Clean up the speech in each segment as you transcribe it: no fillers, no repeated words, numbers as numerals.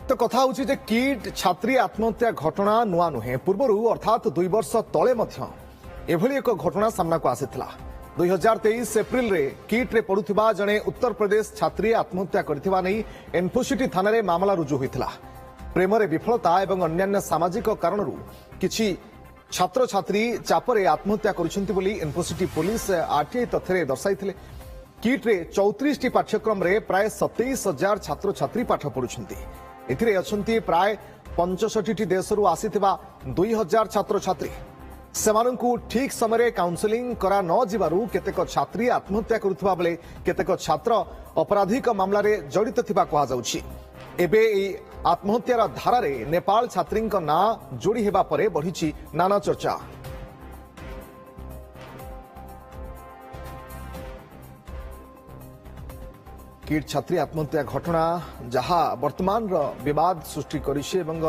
तो कथा हूँ जे किट छात्री आत्महत्या घटना नुआ नुहे पूर्वर अर्थात 2 वर्ष तले एभली एक घटना सामना को आसीथिला 2023 एप्रिल रे किट रे पढ़ुथिबा जणे उत्तर प्रदेश छात्री आत्महत्या करथिबा नै एनफोसिटी थाना रे मामला रुजु होइथिला। प्रेम रे विफलता एवं अन्यान्य सामाजिक कारणरू किछि छात्र छात्री चापरे आत्महत्या करिसेंति बोली एनफोसिटी पुलिस आरटीआई तथ्य दर्शाइथिले। किट रे 34 टी पाठ्यक्रम रे प्राय 27,000 छात्र छात्री पाठ पढुछंती। एथिरे अछंती प्राय 65 देशरू आसीथिबा 2,000 छात्र छात्री। सेमानंकु ठीक समय काउंसलिंग करा न जिबारू केतेक छात्री आत्महत्या करुथिबा बेले केतेक छात्र अपराधिक मामला रे जड़ित थिबा कहा जाउछि। एबे एई आत्महत्यार धारा रे नेपाल छात्रीक ना जोड़ी हेबा परे बढ़िछि नाना चर्चा। किट छात्री आत्महत्या घटना जहा वर्तमान विवाद सृष्टि करिछि एवं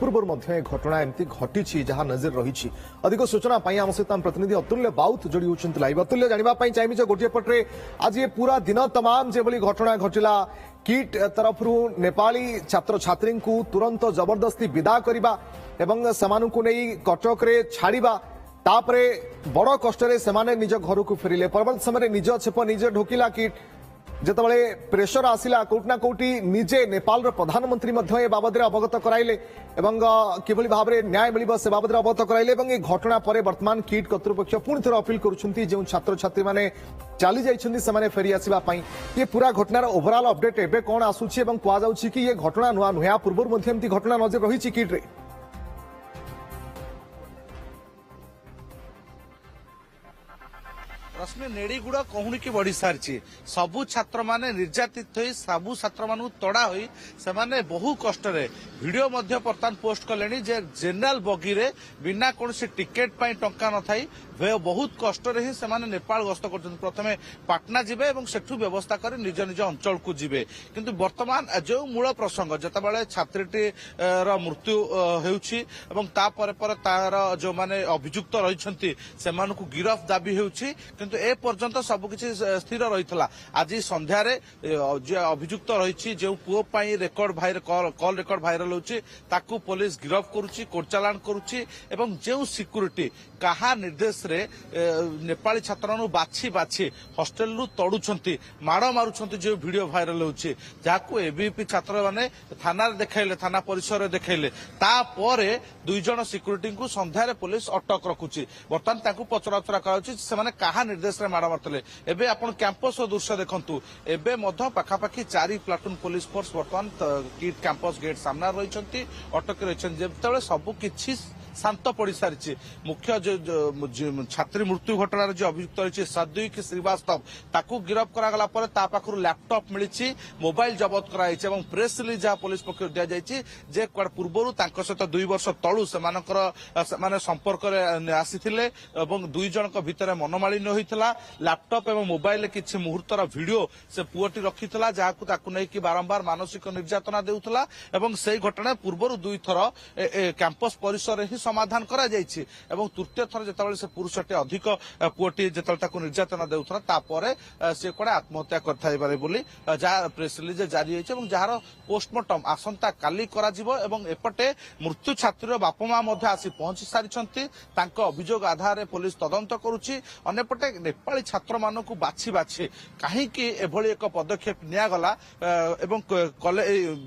पूर्व मध्य घटना एमती घटी जहा नजर रही। अधिक सूचना आम सहित प्रतिनिधि अतुल्य बाउत जोड़ी होती लाइव। अतुल्य जानापी चाहिए गोटे पटे आज ये पूरा दिन तमाम जो घटना घटिला किट तरफ नेपाली छात्र छात्री को तुरंत जबरदस्ती विदा करने एवं सेमानंकु नहीं कटक रे छाड़िबा तापरे बड़ कष्ट से निज घर को फेरिले। परवर्त समय निज छेप निजे ढोकिला किट जितेबाला प्रेसर आसिला कोटना कोटी निजे नेपाल प्रधानमंत्री बाबद अवगत कराइले किभली भाव में न्याय मिल से बाबद अवगत कराइले। घटना पर वर्तमान किट कर्तृपक्ष पुणी थे अपील करुछंती जो छात्र छात्री माने चली जाइछंती से फेरी आसिबा पई। ये पूरा घटनार ओवरऑल अपडेट एबे कोन आसुछि एवं कुआ जाउछि कि ये घटना नुआ नुया पूर्व मध्य एमती घटना नजर रही किट रे। रश्मि नेड़ीगुड़ कहूणी की बढ़ी सारी सबू छात्र माने निर्यातित हो सबू छात्र मान तड़ा हुई से बहु कष्ट भिडियो बर्तमान पोस्ट कले जेनेल बगी रे बिना कौन टिकेट टंका न थाई बहुत कष्ट ही से नेपाल गस्त कर प्रथमे पाटना जीवे और सेठू व्यवस्था कर निज निज अंचल को जीवे किंतु वर्तमान जो मूल प्रसंग जितेबाला छात्रीटी मृत्यु तार जो माने अभियुक्त रही गिरफ दाबी होउछि किंतु ए पर्यंत सबकिछि स्थिर रही। आज संध्यारे अभियुक्त रही जो पुओ रेकर्ड कॉल रेकर्ड भाइराल होउछि ताकू पुलिस गिरफ करुछि कोर्ट चालान करुछि एवं जो सिक्यूरिटी कहा निर्देश रे नेपाली छात्र बाछी बाछी हॉस्टेल रु तड़ुछंती माड़ मारुछंती जो वीडियो भाइराल होउछि जाकू एबीपी छात्र माने थाना देखाइले थाना परिसर रे देखाइले तापरे 2 जण सिक्यूरिटी को संध्यारे पुलिस अटक रखुछि। वर्तमान ताकू पचराउचरा कराउछि से माने कहा निर्देश रे माड़ मारतले। एबे आपण कैंपस दृश्य देखंतु एबे मध्य पाखापाखि 4 प्लाटून पुलिस फोर्स वर्तमान किट कैंपस गेट सामना रहिछंती अटक रहिछन जेतेबेले सब किछि शांत पड़ सारी। मुख्य जो छात्री मृत्यु घटनार जो अभियुक्त रही सद्विक श्रीवास्तव ताकू गिरफ करागला पर ता पाखरु लैपटॉप मिली मोबाइल जबत कराई प्रेस रिलीज जहाँ पुलिस पक्ष दि जाइए जे पूर्व सहित 2 वर्ष तलू से संपर्क आसी 2 जन भितर मनमालिन्य होता लैपटॉप और मोबाइल किसी मुहूर्तर भिडियो से पुअटी रखी जहाँ बारंबार मानसिक निर्यातना देउथला से घटना पूर्व 2 थर कैंपस परिसर ही समाधान करा जाइछि एवं तृतीय थर जेतेबेले से पुरुषटी अधिक पुअटी जेतेबेले निर्यातना देउथरा तापरे से कोडे आत्महत्या करथाइ पारे बोली जा प्रेस रिलीज जारी होइछ एवं जहार पोस्टमार्टम आसंता काली करा जिवो एवं एपटे मृत्यु छात्रीर बापा मां मध्ये आसी पहुंची सारिछंती तांको अभियोग आधार रे पुलिस तदंत करूछि। अन्यपटे नेपाली छात्र मानकु बाछि बाछि काहे कि एभली एक पदक्षेप निया गला एवं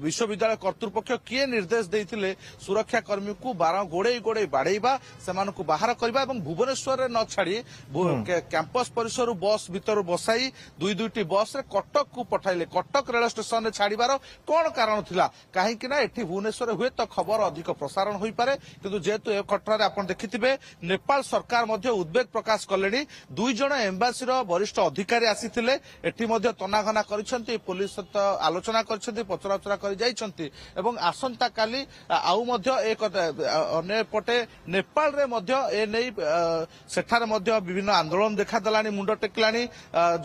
विश्वविद्यालय कर्तृपक्ष किए निर्देश देइथिले सुरक्षा कर्मी को 12 गोड़े गोड़े बाड़ेबा सेमानकु बाहर करबा एवं भुवनेश्वर रे न छाड़ी कैंपस परिसर बस भीतर बसाई 2-2टी बस रे कटक को पठाइले। कटक रेल स्टेशन रे छाड़ीबार कोन कारण थिला काहे कि ना एठी भुवनेश्वर हुए तो खबर अधिक प्रसारण होई पारे किंतु जेतु ए घटना रे आपण देखिथिबे नेपाल सरकार मध्ये उद्वेग प्रकाश कलेनी 2 जण एम्बासी रो वरिष्ठ अधिकारी आसीथिले एठी मध्ये तनाघना करिसंती पुलिस सहित आलोचना करिसंती पचराचरा करि जाइसंती एवं आसंता काली आउ मध्ये एक अन्य पटे नेपाल रे मध्य ए नहीं सेठारे मध्य विभिन्न आंदोलन देखा देलानी मुंड टेकलानी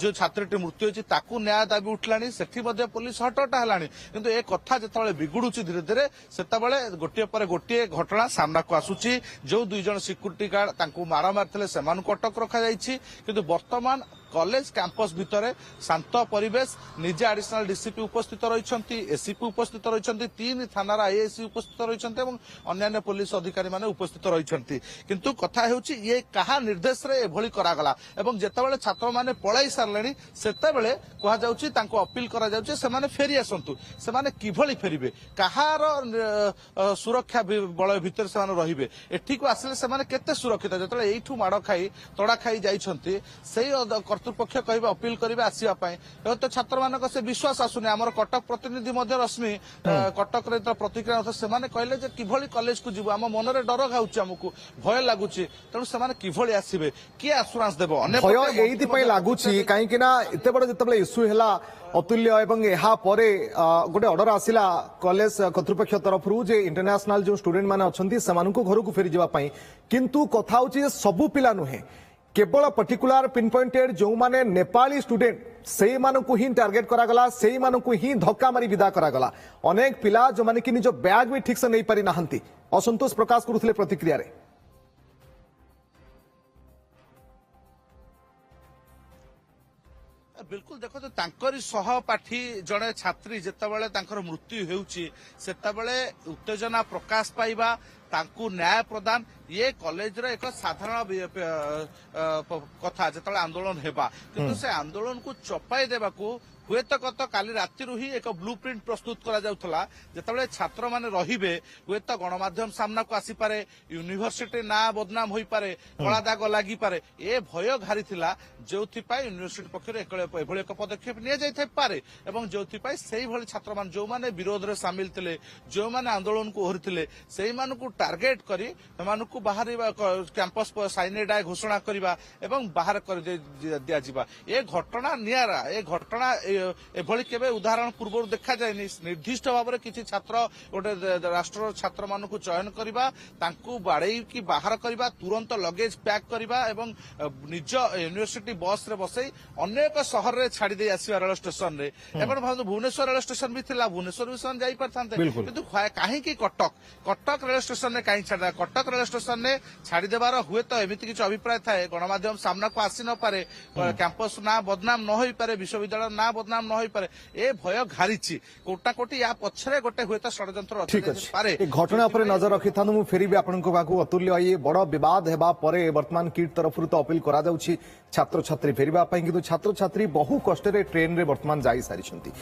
जो छात्रटी मृत्यु होची ताकू न्याय दाबी उठलानी सेठी मध्य पुलिस हटहटा हेलानी किंतु ए कथा जेतेबेले बिगुडुची धीरे धीरे सेतेबेले गोटिए पर गोटिए घटना सामना को आसुची जो 2 जण सिक्यूरिटी गार्ड तांकू मारा मारथिले सेमानकु अटक रखा जाइछि किंतु वर्तमान कॉलेज कैंपस भितर शांत परिवेश निजे एडिशनल डीसीपी उपस्थित रही एसीपी उपस्थित रही 3 थानार आईएससी उपस्थित रही अन्य पुलिस अधिकारी माने उपस्थित रही किंतु कथा हेउची ये कहा निर्देश रे एभली करागला एवं जेतेबेले छात्र माने पळाई सारलेनी सेतेबेले कहा जाउची तांको अपील करा जाउची से माने फेरी आसंतु से माने किभली फेरिबे कहार सुरक्षा बलय भितर से माने रहिबे एठी को आसले से माने केते सुरक्षित जेतेबेले एठू माड खाई तोड़ा खाई जाइछंती सेही कर्तृपक्ष कहबे अपील करिवे आसीबा पई तो छात्र मानक से विश्वास आसुनी हमर कटक प्रतिनिधि मध्ये रश्मि कटक रे प्रतिक्रिया होता से माने कहले जे किभली कॉलेज को जीव आम मन रे डर खाउची हमकु भय लागुची तेणु से माने किभली आसीबे कि एश्योरेंस देबो भय एइति पई लागुची काहे कि ना एते बड़ जेतेबेले इश्यू हेला अतुल्य एवं यहाँ परे गोटे ऑर्डर आसिला कॉलेज कर्तृपक्ष तरफ जे इंटरनेशनल जो स्टूडेंट माने अछंती सेमानकु घर को फेरी जवा पई किंतु कथा होची सबु पिला नुहे केवल पर्टिकुलर पिन पॉइंटेड जो माने नेपाली स्टूडेंट से मानकु ही टार्गेट करागला से मानकु ही धक्का मारी विदा करागला अनेक पिला जो माने कि निजो बैग भी ठीक से नहीं पारि नाहंती असंतोष प्रकाश करुथिले प्रतिक्रिया रे बिल्कुल देखो तो तांकरी सहपाठी जड़े छात्री जेतेबेले तांकर मृत्यु हेउची सेतेबेले उत्तेजना प्रकाश पाइबा तांकु न्याय प्रदान ये कॉलेज रे एक साधारण कथा जेतेबेले आंदोलन हेबा किंतु से आंदोलन को चपाई देबाकू हुए तो कत काली राति ही एक ब्लू प्रिंट प्रस्तुत करा जाउथला जेतेबेले छात्र माने रहिबे हुए तो गणमाध्यम सामना को आसी पारे यूनिवर्सिटी ना बदनाम होई पारे कला दाग लागी पारे ए भय घारी थिला जोथि पाई यूनिवर्सिटी पक्षरे एभली एक पदक्षेप निया जाय थाई पारे एवं जोथि पाई सेही भली छात्र मान जो माने विरोध रे शामिल थिले जो माने आंदोलन को ओहरिथिले सेही मान को टार्गेट करी एमान को बाहर कैंपस साइनेडाय घोषणा करिबा एवं बाहर कर दिया जिबा ए घटना नियारा ए घटना एभली केबे उदाहरण पूर्व देखा जायनि निर्दिष्ट भाव में किसी छात्र गोटे राष्ट्र छात्र मान को चयन करबा तांकु बाड़े की बाहर करबा तुरंत लगेज पैक करबा एवं निज यूनिवर्सिटी बस रे बसई अनेक शहर रे छाड़ी दे आसीबा रेल स्टेशन रे एपन भांतु भुवनेश्वर रेल स्टेशन भी थिला भुवनेश्वर भी सन जाई परथांते किंतु काहे की कटक रेल स्टेशन रे काहे छाड़ा कटक रेल स्टेशन रे छाड़ी देबार हुए तो एमिति किछ अभिप्राय थाए गणमाध्यम सामना को आसी न पारे कैंपस ना बदनाम न होई पारे विश्वविद्यालय ना बदनाम न होई पारे ए भय घारिची कोटा कोटी या पछरे गोटे हुए तो षडयंत्र अछि पारे घटना पर नजर रखि थानु मु फेरिबे आपनको बाकू अतुल्य ये बड़ विवाद हेबा परे वर्तमान किट तरफ तो अपील करा जाउछि छात्र छात्री फेरिबा पई किंतु छात्र छात्री बहु कष्ट रे ट्रेन रे वर्तमान जाई सारी छंती।